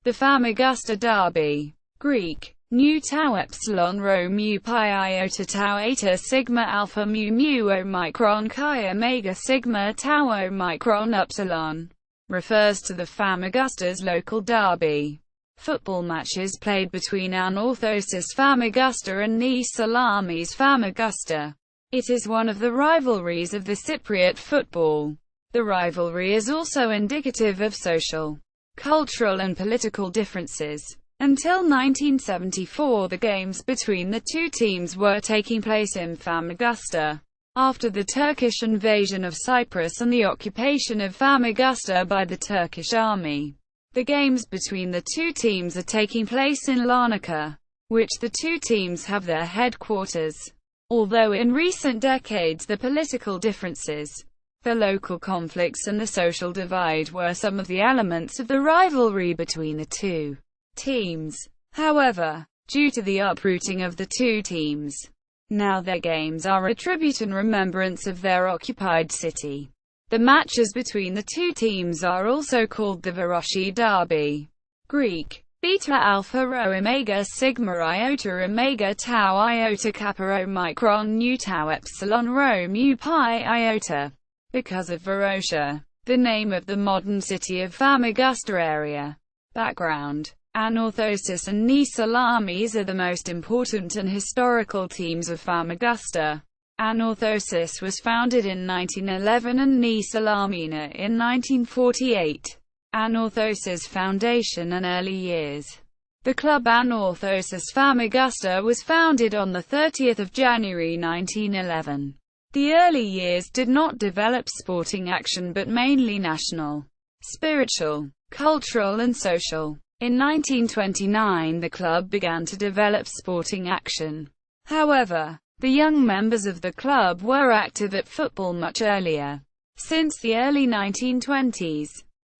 The Famagusta Derby. Greek. Nu tau epsilon rho mu pi iota tau eta sigma alpha mu mu omicron chi omega sigma tau omicron epsilon. Refers to the Famagusta's local derby. Football matches played between Anorthosis Famagusta and the Salamis Famagusta. It is one of the rivalries of the Cypriot football. The rivalry is also indicative of social, cultural and political differences. Until 1974, the games between the two teams were taking place in Famagusta. After the Turkish invasion of Cyprus and the occupation of Famagusta by the Turkish army, the games between the two teams are taking place in Larnaca, which the two teams have their headquarters. Although in recent decades the political differences, the local conflicts and the social divide were some of the elements of the rivalry between the two teams. However, due to the uprooting of the two teams, now their games are a tribute and remembrance of their occupied city. The matches between the two teams are also called the Varoshi Derby. Greek. Beta alpha rho omega sigma iota omega tau iota kappa omicron nu tau epsilon rho mu pi iota. Because of Varosha, the name of the modern city of Famagusta area. Background. Anorthosis and the Salamis are the most important and historical teams of Famagusta. Anorthosis was founded in 1911 and the Salamina in 1948. Anorthosis foundation and early years. The club Anorthosis Famagusta was founded on 30 January 1911. The early years did not develop sporting action but mainly national, spiritual, cultural and social. In 1929 the club began to develop sporting action. However, the young members of the club were active at football much earlier. Since the early 1920s,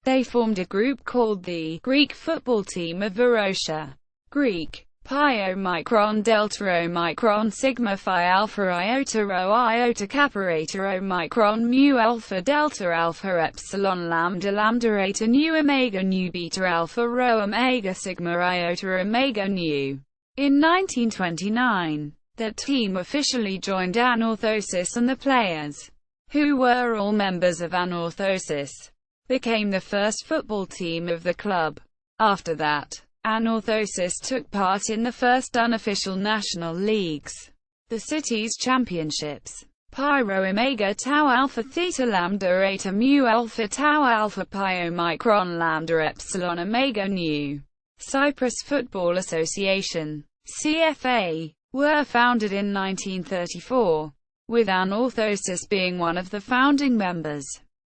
they formed a group called the Greek football team of Varosha. Greek. Pi omicron delta omicron sigma phi alpha iota rho iota kappa eta omicron mu alpha delta alpha epsilon lambda lambda eta nu omega nu beta alpha rho omega sigma iota omega nu. In 1929, that team officially joined Anorthosis, and the players, who were all members of Anorthosis, became the first football team of the club. After that, Anorthosis took part in the first unofficial national leagues, the city's championships. Pi rho omega tau alpha theta lambda eta mu alpha tau alpha pi omicron lambda epsilon omega nu. Cyprus Football Association, CFA, were founded in 1934, with Anorthosis being one of the founding members.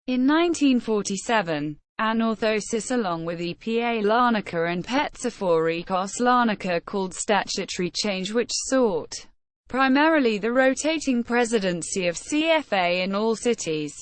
In 1947, Anorthosis along with EPA Larnaca and Petsaforikos Larnaca called statutory change which sought primarily the rotating presidency of CFA in all cities.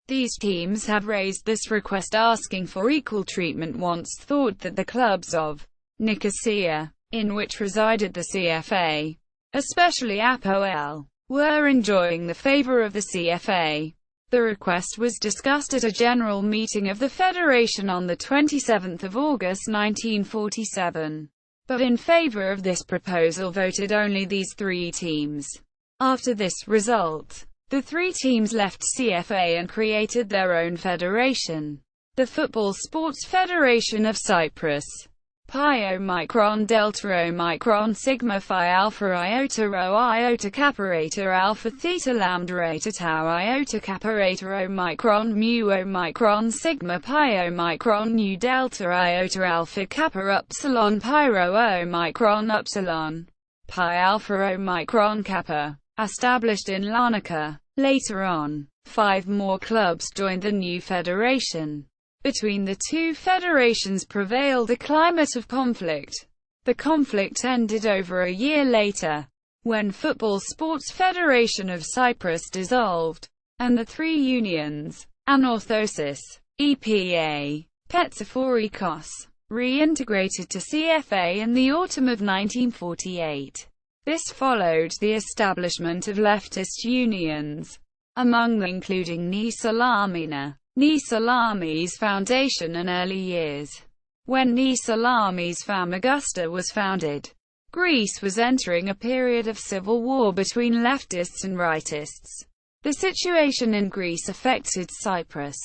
These teams have raised this request asking for equal treatment once thought that the clubs of Nicosia, in which resided the CFA, especially APOL, were enjoying the favor of the CFA. The request was discussed at a general meeting of the Federation on 27 August 1947. But in favor of this proposal voted only these three teams. After this result, the three teams left CFA and created their own federation, the Football Sports Federation of Cyprus. Pi omicron delta omicron sigma phi alpha iota rho iota kappa eta alpha theta lambda eta tau iota kappa eta omicron mu omicron sigma pi omicron nu delta iota alpha kappa epsilon pi rho omicron epsilon pi alpha omicron kappa. Established in Larnaca. Later on, 5 more clubs joined the new federation. Between the two federations prevailed a climate of conflict. The conflict ended over a year later, when Football Sports Federation of Cyprus dissolved, and the three unions, Anorthosis, EPA, Petsaforikos, reintegrated to CFA in the autumn of 1948. This followed the establishment of leftist unions, among them including the Salamina. The Salamis Foundation and early years. When Salamis Famagusta was founded, Greece was entering a period of civil war between leftists and rightists. The situation in Greece affected Cyprus,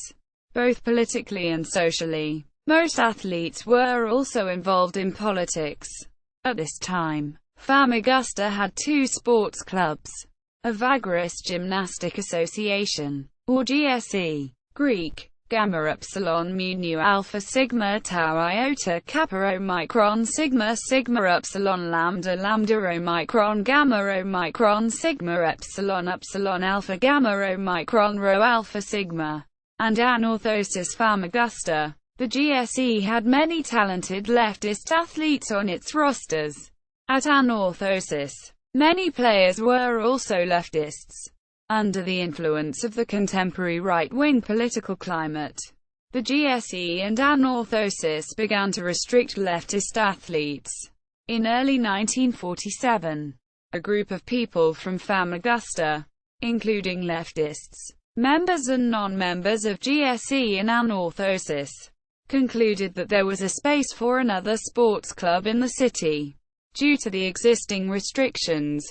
both politically and socially. Most athletes were also involved in politics. At this time, Famagusta had two sports clubs: a vigorous gymnastic association, or GSE, Greek, Gamma Upsilon Mu Nu Alpha Sigma Tau Iota Kappa Omicron Sigma Sigma Upsilon Lambda Lambda Omicron Gamma Omicron Sigma Epsilon Upsilon Alpha Gamma Omicron Rho Alpha Sigma, and Anorthosis Famagusta. The GSE had many talented leftist athletes on its rosters. At Anorthosis, many players were also leftists. Under the influence of the contemporary right-wing political climate, the GSE and Anorthosis began to restrict leftist athletes. In early 1947, a group of people from Famagusta, including leftists, members and non-members of GSE and Anorthosis, concluded that there was a space for another sports club in the city. Due to the existing restrictions,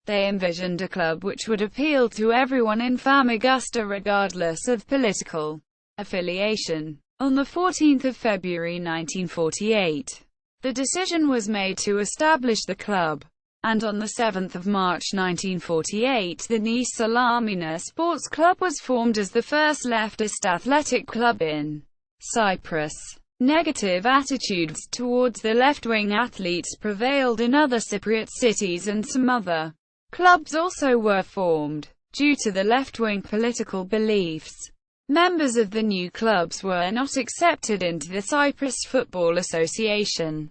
they envisioned a club which would appeal to everyone in Famagusta regardless of political affiliation. On 14 February 1948, the decision was made to establish the club, and on 7 March 1948 the Salamina Sports Club was formed as the first leftist athletic club in Cyprus. Negative attitudes towards the left-wing athletes prevailed in other Cypriot cities, and some other clubs also were formed. Due to the left-wing political beliefs, members of the new clubs were not accepted into the Cyprus Football Association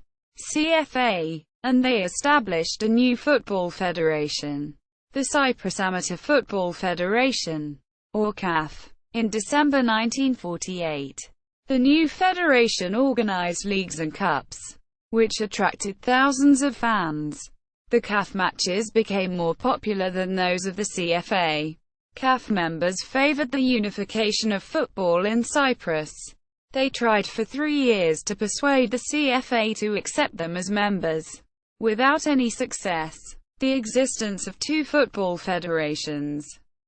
(CFA), and they established a new football federation, the Cyprus Amateur Football Federation, or CAF, in December 1948. The new federation organized leagues and cups, which attracted thousands of fans. The CAF matches became more popular than those of the CFA. CAF members favored the unification of football in Cyprus. They tried for 3 years to persuade the CFA to accept them as members, without any success. The existence of two football federations,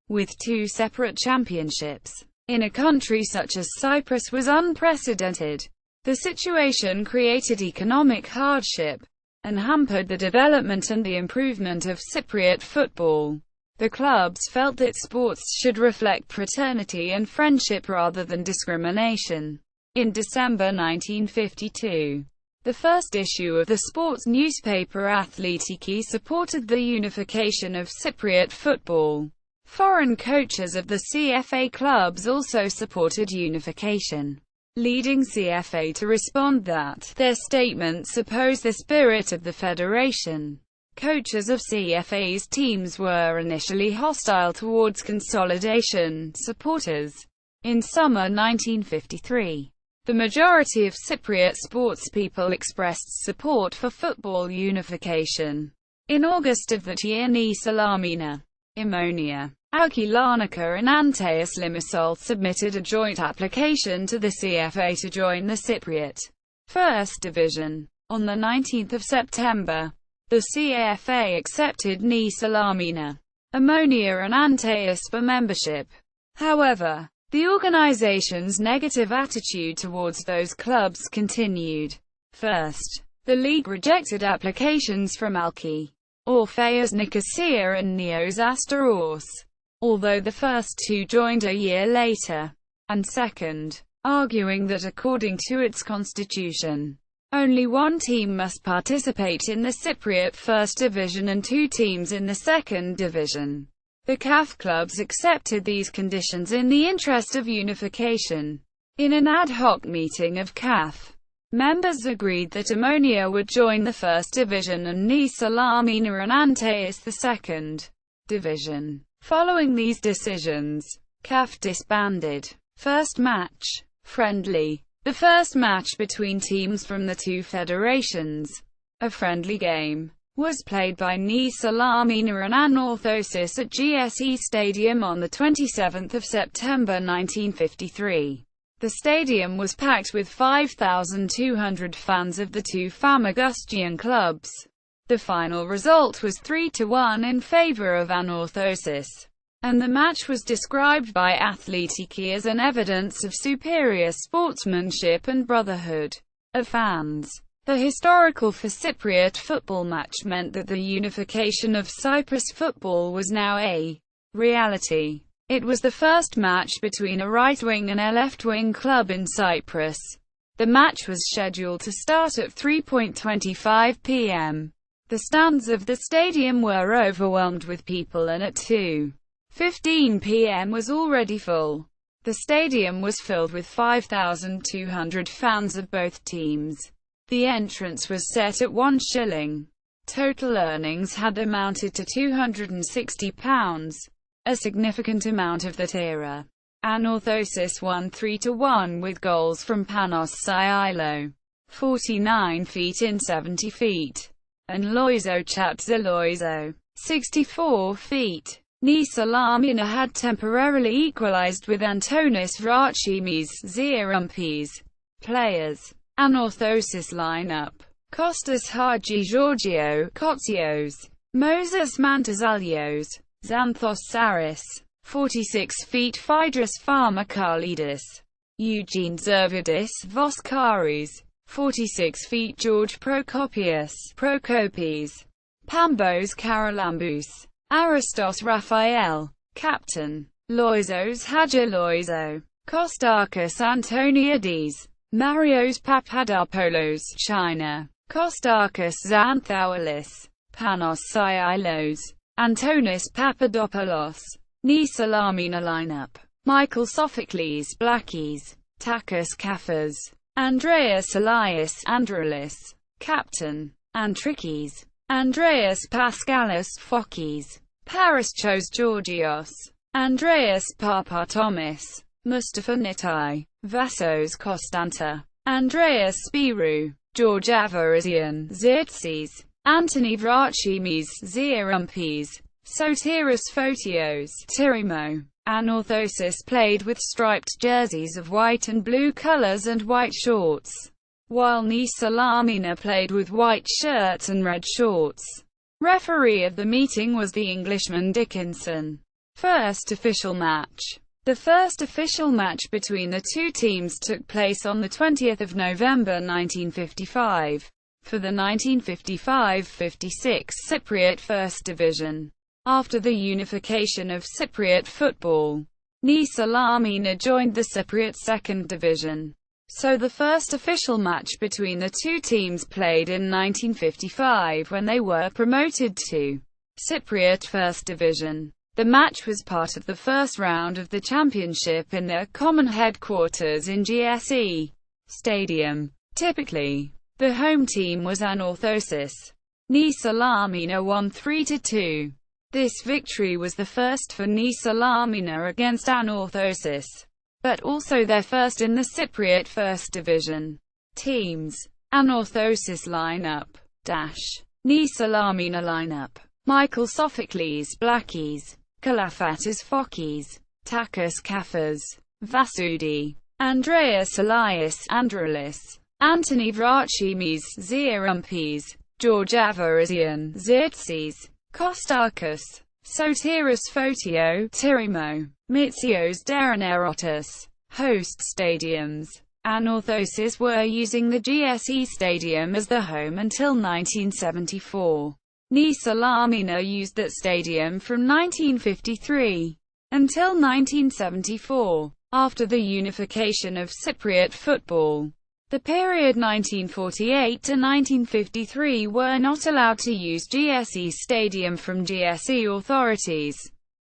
with two separate championships, in a country such as Cyprus was unprecedented. The situation created economic hardship, and hampered the development and the improvement of Cypriot football. The clubs felt that sports should reflect fraternity and friendship rather than discrimination. In December 1952, the first issue of the sports newspaper Athletiki supported the unification of Cypriot football. Foreign coaches of the CFA clubs also supported unification, leading CFA to respond that their statements oppose the spirit of the federation. Coaches of CFA's teams were initially hostile towards consolidation supporters. In summer 1953, the majority of Cypriot sportspeople expressed support for football unification. In August of that year, Salamina, Imonia, Auki Larnaca and Antaeus Limassol submitted a joint application to the CFA to join the Cypriot First Division. On 19 September, the CFA accepted Salamina, Imonia and Antaeus for membership. However, the organization's negative attitude towards those clubs continued. First, the league rejected applications from Alki, Orpheus Nicosia and Neos Asteros, although the first two joined a year later, and second, arguing that according to its constitution, only one team must participate in the Cypriot First Division and two teams in the Second Division. The CAF clubs accepted these conditions in the interest of unification. In an ad hoc meeting of CAF, members agreed that Imonia would join the First Division and Salamina and Antaeus the Second Division. Following these decisions, CAF disbanded. First match. Friendly. The first match between teams from the two federations, a friendly game, was played by Salamina and Anorthosis at GSE Stadium on 27 September 1953. The stadium was packed with 5,200 fans of the two Famagustian clubs. The final result was 3-1 in favor of Anorthosis, and the match was described by Athletiki as an evidence of superior sportsmanship and brotherhood of fans. The historical for Cypriot football match meant that the unification of Cyprus football was now a reality. It was the first match between a right-wing and a left-wing club in Cyprus. The match was scheduled to start at 3:25 p.m. The stands of the stadium were overwhelmed with people, and at 2:15 p.m. was already full. The stadium was filled with 5,200 fans of both teams. The entrance was set at £1. Total earnings had amounted to £260, a significant amount of that era. Anorthosis won 3-1 with goals from Panos 49 feet in 70 feet, and Loizo Chatzaloizo, 64 feet. Salamina had temporarily equalized with Antonis Vrachimis Zirumpis. Players. Anorthosis lineup: Kostas Hadji Georgio, Kotsios, Moses Mantazalios, Xanthos Saris, 46 feet, Phaedrus Pharmakalidis, Eugene Zervidis Voskaris, 46 feet, George Prokopis, Pambos Karalambous, Aristos Raphael, Captain, Loizos Hadjiloizo, Kostakis Antoniades, Marios Papadopoulos, China, Kostakis Xanthoulis, Panos Silos, Antonis Papadopoulos. Salamina lineup: Michael Sophocles Blackies, Takis Kafas, Andreas Elias Androulis, Captain, Antrikis, Andreas Pascalis Phokis, Parischos Georgios, Andreas Papatomis, Mustafa Nitai, Vassos Constanta, Andreas Spirou, George Avarizian Zirtsis, Anthony Vrachimis Zirumpis, Sotiris Photios Tirimo. Anorthosis played with striped jerseys of white and blue colors and white shorts, while Salamina played with white shirts and red shorts. Referee of the meeting was the Englishman Dickinson. First official match. The first official match between the two teams took place on 20 November 1955, for the 1955-56 Cypriot First Division. After the unification of Cypriot football, Salamina joined the Cypriot Second Division. So the first official match between the two teams played in 1955 when they were promoted to Cypriot First Division. The match was part of the first round of the championship in their common headquarters in GSE Stadium. Typically, the home team was Anorthosis. Salamina won 3-2. This victory was the first for Salamina against Anorthosis, but also their first in the Cypriot First Division. Teams. Anorthosis lineup. Salamina lineup: Michael Sophocles Blackies, Kalafatis Phokis, Takis Kafas, Vasudi, Andreas Elias Androulis, Anthony Vrachimis Zirumpis, George Avarizian Zirtsis, Kostakis, Sotiris Photio Tirimo, Mitsios Derenerotis. Host stadiums. Anorthosis were using the GSE Stadium as the home until 1974. Salamina used that stadium from 1953 until 1974, after the unification of Cypriot football. The period 1948 to 1953 were not allowed to use GSE Stadium from GSE authorities.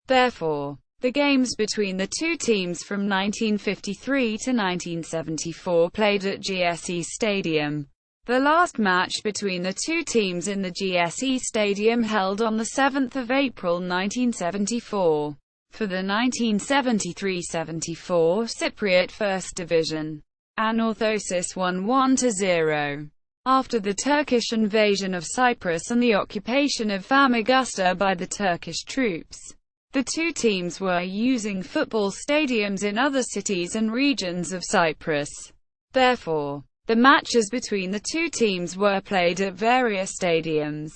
Therefore, the games between the two teams from 1953 to 1974 played at GSE Stadium. The last match between the two teams in the GSE Stadium held on 7 April 1974, for the 1973-74 Cypriot First Division. Anorthosis won 1-0. After the Turkish invasion of Cyprus and the occupation of Famagusta by the Turkish troops, The two teams were using football stadiums in other cities and regions of Cyprus. Therefore, the matches between the two teams were played at various stadiums.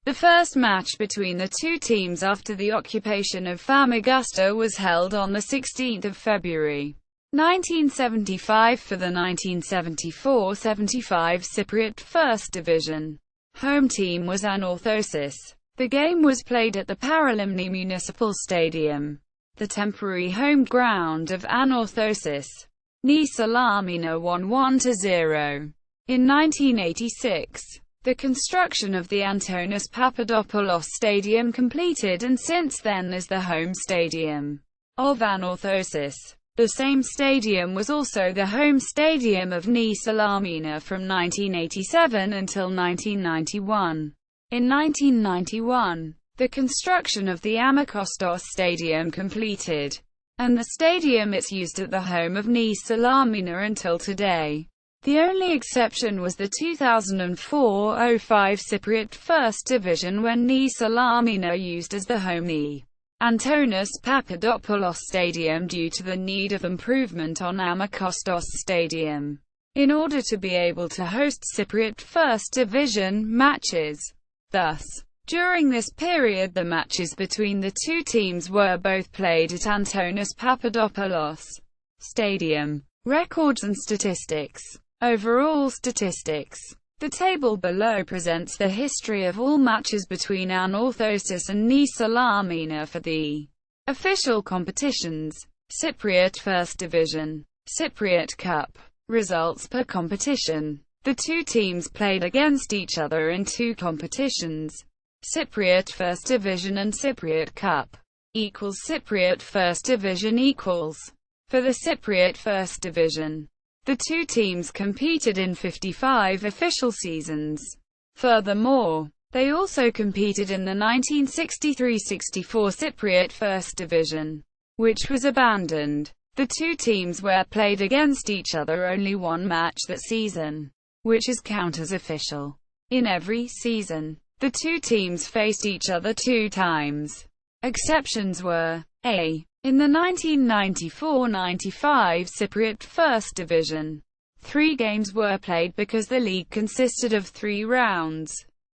The first match between the two teams after the occupation of Famagusta was held on 16 February 1975 for the 1974-75 Cypriot First Division. Home team was Anorthosis. The game was played at the Paralimni Municipal Stadium, the temporary home ground of Anorthosis. Salamina won 1-0. In 1986, the construction of the Antonis Papadopoulos Stadium completed, and since then is the home stadium of Anorthosis. The same stadium was also the home stadium of Salamina from 1987 until 1991. In 1991, the construction of the Ammохώστου Stadium completed, and the stadium is used at the home of Salamina until today. The only exception was the 2004-05 Cypriot First Division, when Salamina used as the home the Antonis Papadopoulos Stadium due to the need of improvement on Ammохώστου Stadium, in order to be able to host Cypriot First Division matches. Thus, during this period the matches between the two teams were both played at Antonis Papadopoulos Stadium. Records and statistics. Overall statistics. The table below presents the history of all matches between Anorthosis and Salamina for the official competitions. Cypriot First Division. Cypriot Cup. Results per competition. The two teams played against each other in two competitions, Cypriot First Division and Cypriot Cup. Cypriot First Division equals. For the Cypriot First Division, the two teams competed in 55 official seasons. Furthermore, they also competed in the 1963-64 Cypriot First Division, which was abandoned. The two teams were played against each other only one match that season, which is counted as official. In every season, the two teams faced each other 2 times. Exceptions were a. In the 1994-95 Cypriot First Division, 3 games were played because the league consisted of 3 rounds.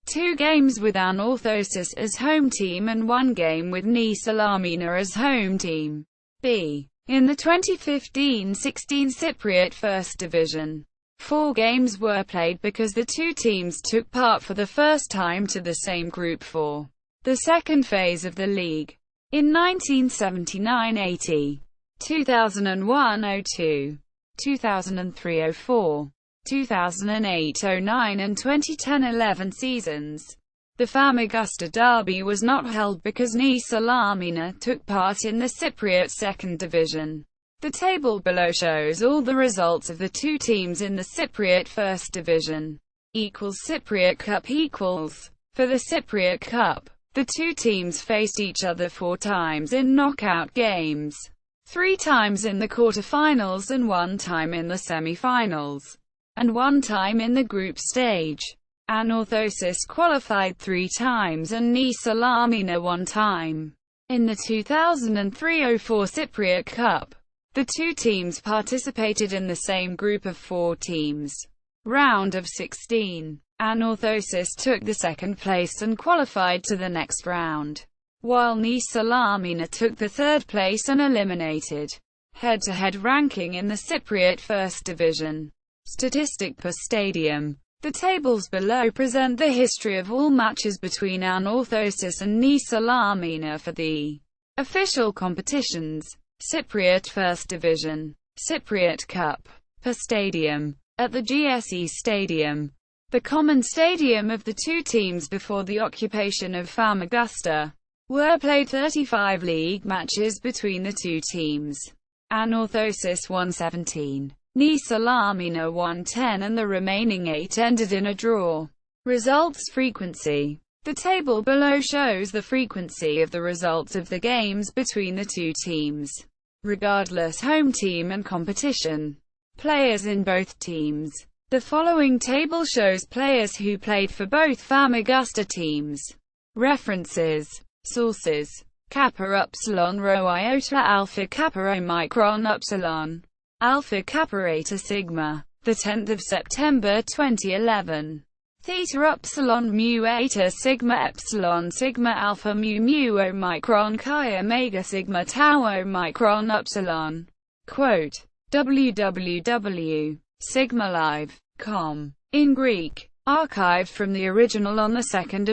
2 games with Anorthosis as home team and 1 game with Salamina as home team. B. In the 2015-16 Cypriot First Division, 4 games were played because the two teams took part for the first time to the same group for the second phase of the league. In 1979-80, 2001-02, 2003-04, 2008-09 and 2010-11 seasons, the Famagusta derby was not held because Salamina took part in the Cypriot Second Division. The table below shows all the results of the two teams in the Cypriot First Division. Cypriot Cup equals. For the Cypriot Cup, the two teams faced each other 4 times in knockout games, 3 times in the quarter-finals and 1 time in the semi-finals, and 1 time in the group stage. Anorthosis qualified 3 times and Salamina 1 time. In the 2003-04 Cypriot Cup, the two teams participated in the same group of 4 teams. Round of 16. Anorthosis took the 2nd place and qualified to the next round, while Salamina took the 3rd place and eliminated. Head-to-head ranking in the Cypriot First Division. Statistic per stadium. The tables below present the history of all matches between Anorthosis and Salamina for the official competitions. Cypriot First Division. Cypriot Cup. Per stadium. At the GSE Stadium, the common stadium of the two teams before the occupation of Famagusta, were played 35 league matches between the two teams. Anorthosis won 17. Salamina won 10 and the remaining 8 ended in a draw. Results frequency. The table below shows the frequency of the results of the games between the two teams, regardless home team and competition. Players in both teams. The following table shows players who played for both Famagusta teams. References. Sources. Kappa upsilon rho iota alpha kappa omicron upsilon. Alpha kappa eta sigma. The 10th of September 2011. Theta upsilon mu eta sigma epsilon sigma alpha mu mu omicron chi omega sigma tau omicron upsilon. Quote. www.sigmalive.com. In Greek. Archived from the original on 2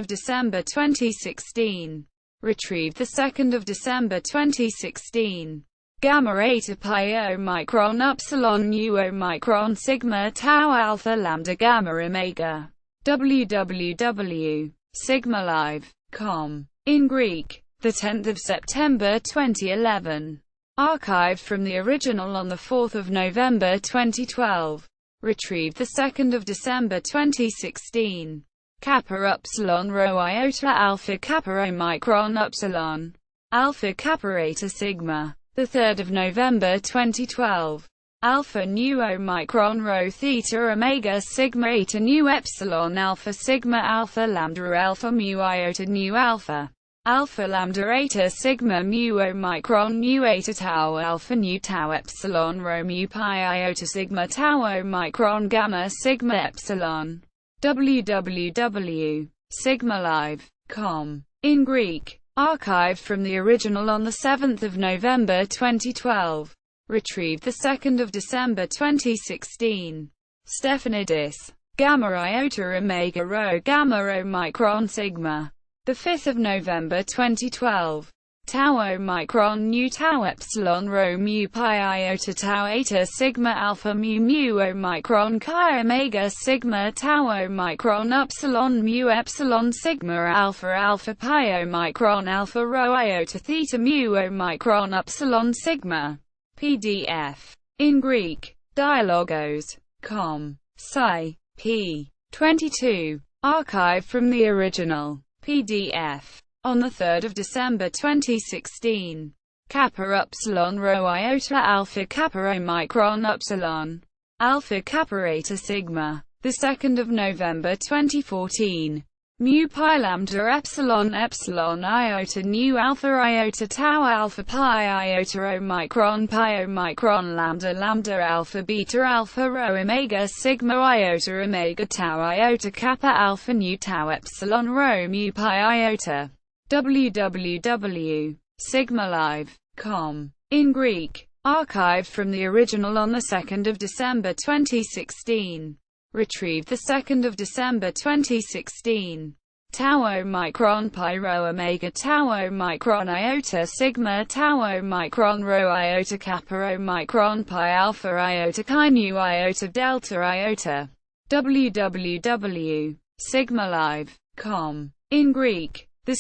December 2016. Retrieved 2 December 2016. Gamma eta pi omicron upsilon mu omicron sigma tau alpha lambda gamma omega. www.sigmalive.com. In Greek. The 10th of September 2011. Archived from the original on 4 November 2012. Retrieved 2 December 2016. Kappa upsilon rho iota alpha kappa omicron upsilon. Alpha kappa eta sigma. 3 November 2012. Alpha nu omicron rho theta omega sigma eta nu epsilon alpha sigma alpha lambda alpha mu iota nu alpha. Alpha lambda eta sigma mu omicron mu eta tau alpha nu tau epsilon rho mu pi iota sigma tau omicron gamma sigma epsilon. www.sigmalive.com. In Greek. Archived from the original on 7 November 2012. Retrieved 2 December 2016. Stefanidis. Gamma iota omega rho gamma omicron sigma. 5 November 2012. Tau omicron nu tau epsilon rho mu pi iota tau eta sigma alpha mu mu omicron chi omega sigma tau omicron upsilon mu epsilon sigma alpha alpha pi omicron alpha rho iota theta mu omicron upsilon sigma. PDF. In Greek. Dialogos.com. Sci. p. 22. Archived from the original. PDF. On 3 December 2016. Kappa upsilon rho iota alpha kappa omicron upsilon. Alpha kappa eta sigma. 2 November 2014. Mu pi lambda epsilon epsilon iota nu alpha iota tau alpha pi iota omicron pi omicron lambda lambda alpha beta alpha rho omega sigma iota omega tau iota kappa alpha nu tau epsilon rho mu pi iota. www.sigmalive.com. In Greek. Archived from the original on 2 December 2016. Retrieved 2 December 2016. Tau omicron pi rho omega tau omicron iota sigma tau omicron rho iota kappa omicron pi alpha iota chi mu iota delta iota. www.sigmalive.com. In Greek. 2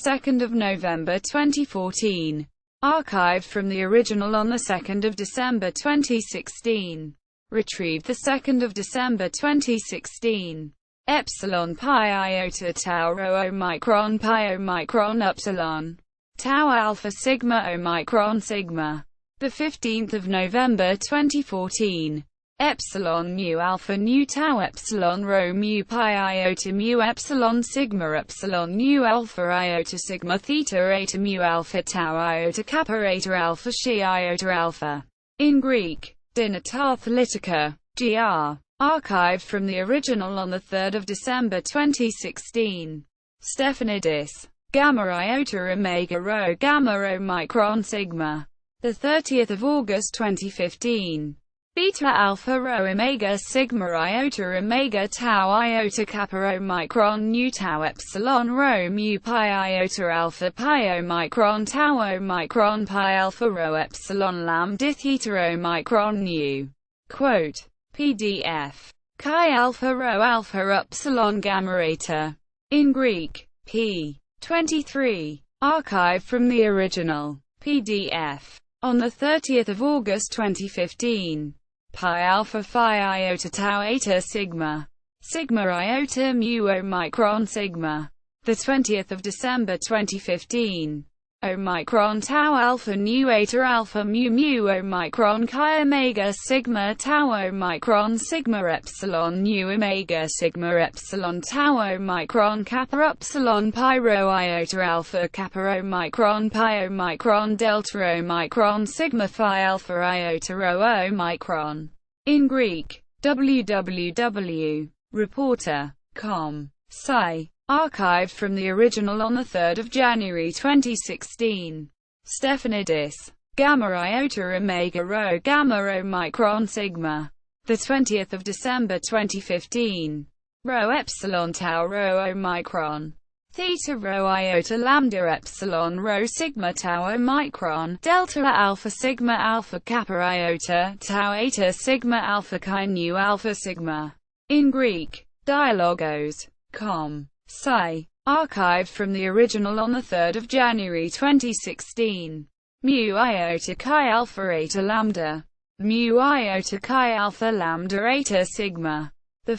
November 2014. Archived from the original on 2 December 2016. Retrieved 2 December 2016. Epsilon pi iota tau rho omicron pi omicron upsilon. Tau alpha sigma omicron sigma. 15 November 2014. Epsilon mu alpha nu tau epsilon rho mu pi iota mu epsilon sigma epsilon nu alpha iota sigma theta eta mu alpha tau iota kappa eta alpha xi iota alpha. In Greek. Dinatathlitica. Gr. Archived from the original on 3 December 2016. Stefanidis. Gamma iota omega rho gamma omicron sigma. 30 August 2015. Beta alpha rho omega sigma iota omega tau iota kappa omicron nu tau epsilon rho mu pi iota alpha pi omicron tau omicron pi alpha rho epsilon lambda theta omicron nu. Quote. PDF. Chi alpha rho alpha upsilon gamma eta. In Greek. p. 23. Archived from the original. PDF. On 30 August 2015. Pi alpha phi iota tau eta sigma. Sigma iota mu omicron sigma. 20 December 2015. Omicron tau alpha nu eta alpha mu mu Omicron chi omega sigma tau Omicron sigma epsilon nu omega sigma epsilon tau Omicron kappa epsilon pi rho iota alpha kappa Omicron pi Omicron delta Omicron sigma phi alpha iota rho Omicron. In Greek, www. Reporter.com. Sci. Archived from the original on 3 January 2016. Stefanidis. Gamma iota omega rho gamma Omicron sigma. 20 December 2015. Rho epsilon tau rho Omicron. Theta rho iota lambda epsilon rho sigma tau Omicron. Delta alpha sigma alpha kappa iota tau eta sigma alpha chi nu alpha sigma. In Greek, dialogos.com. Sci. Archived from the original on 3 January 2016. Mu iota chi alpha eta lambda. Mu iota chi alpha lambda eta sigma. 1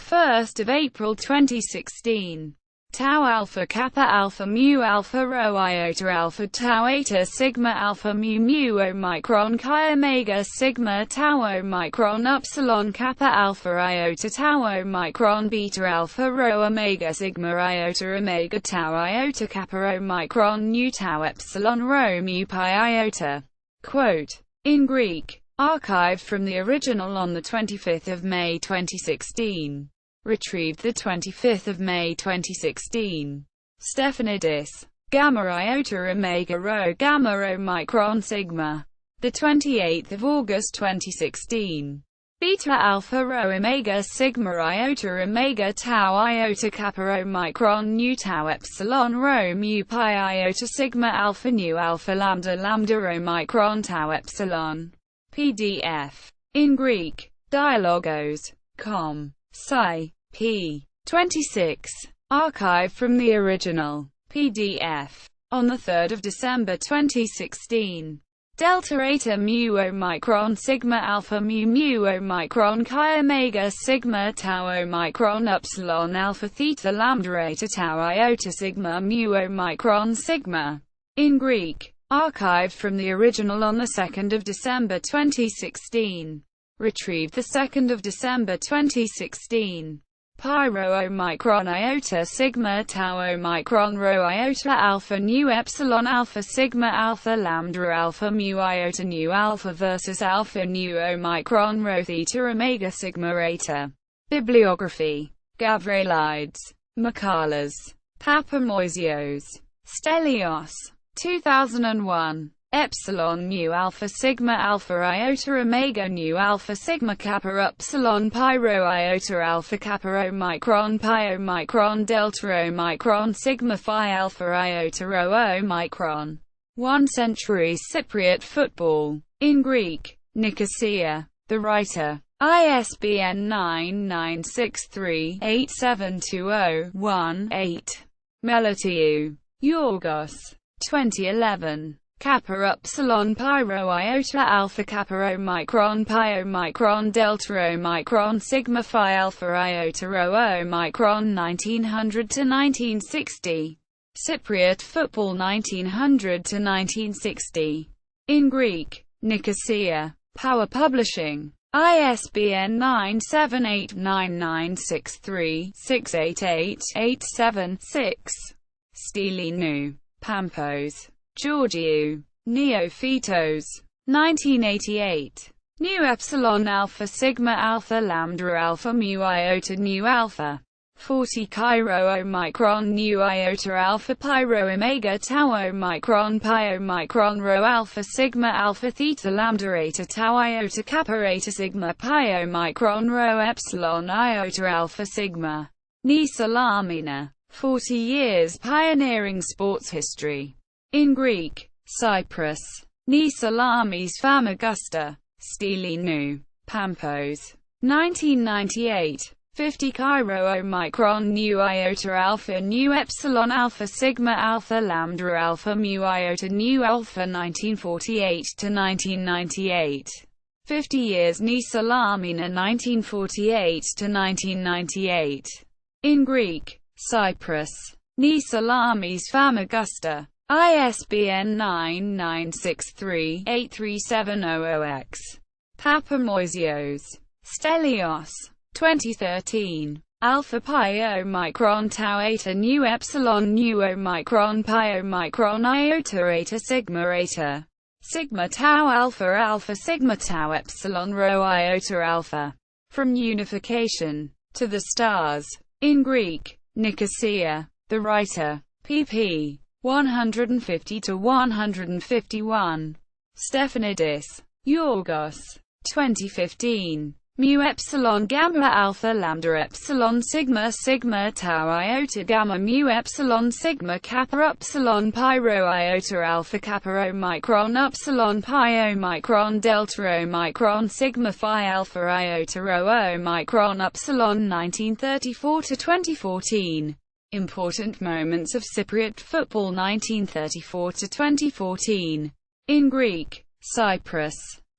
April 2016. Tau alpha kappa alpha mu alpha rho iota alpha tau eta sigma alpha mu mu Omicron chi omega sigma tau Omicron epsilon kappa alpha iota tau Omicron beta alpha rho omega sigma iota omega tau iota kappa Omicron nu tau epsilon rho mu pi iota. Quote. In Greek. Archived from the original on 25 May 2016. Retrieved 25 May 2016. Stefanidis. Gamma iota omega rho gamma Omicron sigma. 28 August 2016. Beta alpha rho omega sigma iota omega tau iota kappa Omicron nu tau epsilon rho mu pi iota sigma alpha nu alpha lambda lambda Omicron tau epsilon. PDF. In Greek. Dialogos.com. Sci. p. 26. Archived from the original. PDF. On 3 December 2016. Delta eta mu Omicron sigma alpha mu mu Omicron chi omega sigma tau Omicron epsilon alpha theta lambda eta tau iota sigma mu Omicron sigma. In Greek. Archived from the original on 2 December 2016. Retrieved 2 December 2016. Pi rho Omicron iota sigma tau Omicron rho iota alpha nu epsilon alpha sigma alpha lambda alpha mu iota nu alpha versus alpha nu Omicron rho theta omega sigma eta. Bibliography. Gavrilides. Makalas. Papamoisios. Stelios. 2001. Epsilon mu alpha sigma alpha iota omega nu alpha sigma kappa epsilon pi rho iota alpha kappa Omicron pi Omicron delta Omicron sigma phi alpha iota rho Omicron. 1 century Cypriot football. In Greek. Nicosia. The writer. ISBN 9963-8720-1-8. Meletiou. Yorgos. 2011. Kappa epsilon pi rho iota alpha kappa Omicron pi Omicron delta Omicron sigma phi alpha iota rho Omicron 1900–1960. Cypriot football 1900–1960. In Greek. Nicosia. Power Publishing. ISBN 9789963-688-87-6. Stelinou. Pampos. Georgiou. Neophytos. 1988. Nu epsilon alpha sigma alpha lambda alpha mu iota nu alpha. 40 Cairo Omicron nu iota alpha pi rho omega tau Omicron pi Omicron rho alpha sigma alpha theta lambda eta tau iota kappa eta sigma pi Omicron rho epsilon iota alpha sigma. Ni Salamina. 40 years pioneering sports history. In Greek. Cyprus. Ni Salamis Famagusta. Stelinou. Pampos. 1998. 50 Cairo Omicron nu iota alpha nu epsilon alpha sigma alpha lambda alpha mu iota nu alpha 1948–1998. 50 years Ni Salamina 1948–1998. In Greek. Cyprus. Ni Salamis Famagusta. ISBN 9963-83700X. Papamoisios. Stelios. 2013. Alpha Pi Omicron Tau Eta Nu Epsilon Nu Omicron Pi Omicron Iota Eta Sigma Eta. Sigma Tau Alpha Alpha Sigma Tau Epsilon Rho Iota Alpha. From Unification to the Stars. In Greek. Nicosia. The Writer. pp. 150-151. Stephanidis. Yorgos. 2015. Mu epsilon gamma alpha lambda epsilon sigma sigma tau iota gamma mu epsilon sigma kappa epsilon pi rho iota alpha kappa omicron epsilon pi omicron delta omicron sigma phi alpha iota rho omicron epsilon 1934-2014. Important moments of Cypriot football 1934-2014. In Greek. Cyprus.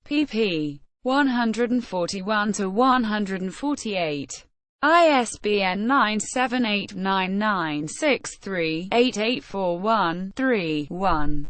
pp. 141-148. ISBN 978-9963-8841-3-1.